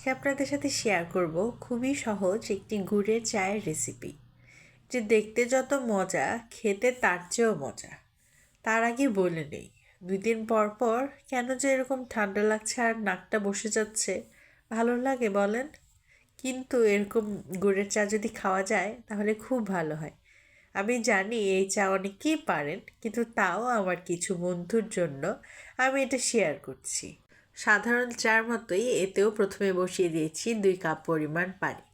আজকে আপনাদের সাথে শেয়ার করব খুবই সহজ একটি গুড়ের চায়ের রেসিপি, যে দেখতে যত মজা খেতে তার চেয়েও মজা। তার আগে বলে নেই, 2 দিন পর পর কেন যে এরকম ঠান্ডা লাগছে আর নাকটা বসে যাচ্ছে, ভালো লাগে বলেন? কিন্তু এরকম গুড়ের চা যদি খাওয়া যায় তাহলে খুব ভালো হয়। আমি জানি এই চা অনেকেই পারেন, কিন্তু তাও আমার কিছু বন্ধুর জন্য আমি এটা শেয়ার করছি। সাধারণ চার মতোই এতেও প্রথমে বসিয়ে দিয়েছি 2 কাপ পরিমাণ পানি,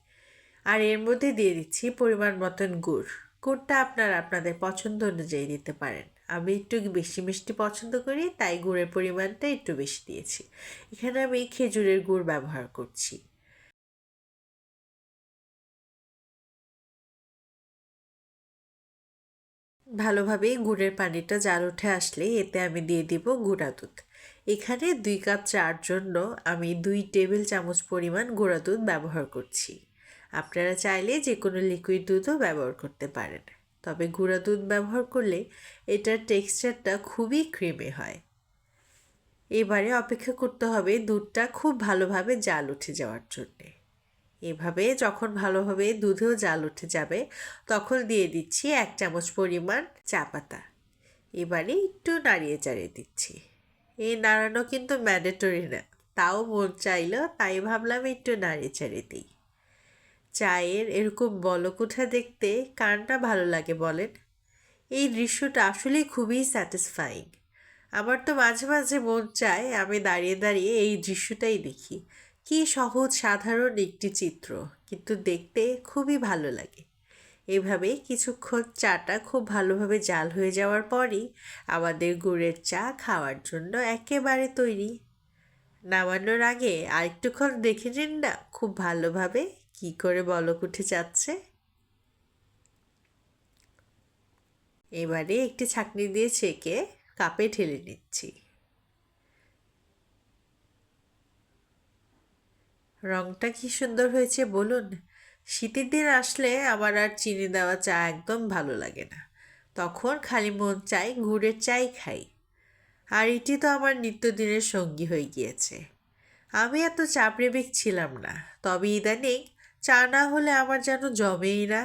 আর এর মধ্যে দিয়ে দিচ্ছি পরিমাণ মতন গুড়। গুড়টা আপনারা আপনাদের পছন্দ অনুযায়ী দিতে পারেন। আমি একটু বেশি মিষ্টি পছন্দ করি, তাই গুড়ের পরিমাণটা একটু বেশি দিয়েছি। এখানে আমি খেজুরের গুড় ব্যবহার করছি। ভালোভাবে গুড়ের পানিটা জাল উঠে আসলে এতে আমি দিয়ে দিব গুঁড়া দুধ। এখানে 2 কাপ চার জন্য আমি 2 টেবিল চামচ পরিমাণ গুঁড়া দুধ ব্যবহার করছি। আপনারা চাইলে যে কোনো লিকুইড দুধও ব্যবহার করতে পারেন, তবে গুঁড়া দুধ ব্যবহার করলে এটার টেক্সচারটা খুবই ক্রিমি হয়। এবারে অপেক্ষা করতে হবে দুধটা খুব ভালোভাবে জাল উঠে যাওয়ার জন্যে। এভাবে যখন ভালোভাবে দুধেও জাল উঠে যাবে, তখন দিয়ে দিচ্ছি 1 চামচ পরিমাণ চা পাতা। এবারে একটু নাড়িয়ে চাড়িয়ে দিচ্ছি। এই নাড়ানো কিন্তু ম্যান্ডেটরি না, তাও মন চাইলো তাই ভাবলাম একটু নাড়িয়ে চাড়িয়ে দিই। চায়ের এরকম বলক ওঠা দেখতে কার না ভালো লাগে বলেন? এই দৃশ্যটা আসলেই খুবই স্যাটিসফাইং। আমার তো মাঝে মাঝে মন চায় আমি দাঁড়িয়ে দাঁড়িয়ে এই দৃশ্যটাই দেখি। কি সহজ সাধারণ একটি চিত্র, কিন্তু দেখতে খুবই ভালো লাগে। এভাবে কিছুক্ষণ চাটা খুব ভালোভাবে জাল হয়ে যাওয়ার পরই আমাদের গুড়ের চা খাওয়ার জন্য একেবারে তৈরি। নামানোর আগে আরেকটুক্ষণ দেখে নিন না খুব ভালোভাবে কি করে বলক উঠে যাচ্ছে। এবারে একটি ছাঁকনি দিয়ে ছেঁকে কাপে ঢেলে নিচ্ছি। রংটা কি সুন্দর হয়েছে বলুন? শীতের দিন আসলে আমার আর চিনি দেওয়া চা একদম ভালো লাগে না। তখন খালি মন চাই গুড়ের চাই খাই। আর এটি তো আমার নিত্যদিনের সঙ্গী হয়ে গিয়েছে। আমি এত চা প্রেমিক ছিলাম না, তবে ইদানিং চা না হলে আমার যেন জমেই না।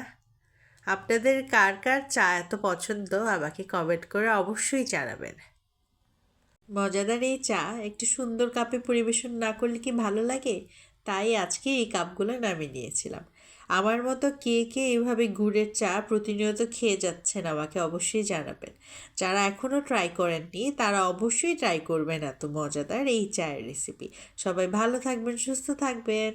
আপনাদের কার কার চা এত পছন্দ আমাকে কমেন্ট করে অবশ্যই জানাবেন। মজাদার এই চা একটু সুন্দর কাপে পরিবেশন না করলে কি ভালো লাগে? তাই আজকে এই কাপগুলো নামিয়ে নিয়েছিলাম। আমার মতো কে কে এভাবে গুড়ের চা প্রতিনিয়ত খেয়ে যাচ্ছেন আমাকে অবশ্যই জানাবেন। যারা এখনও ট্রাই করেননি তারা অবশ্যই ট্রাই করবেন এত মজাদার এই চায়ের রেসিপি। সবাই ভালো থাকবেন, সুস্থ থাকবেন।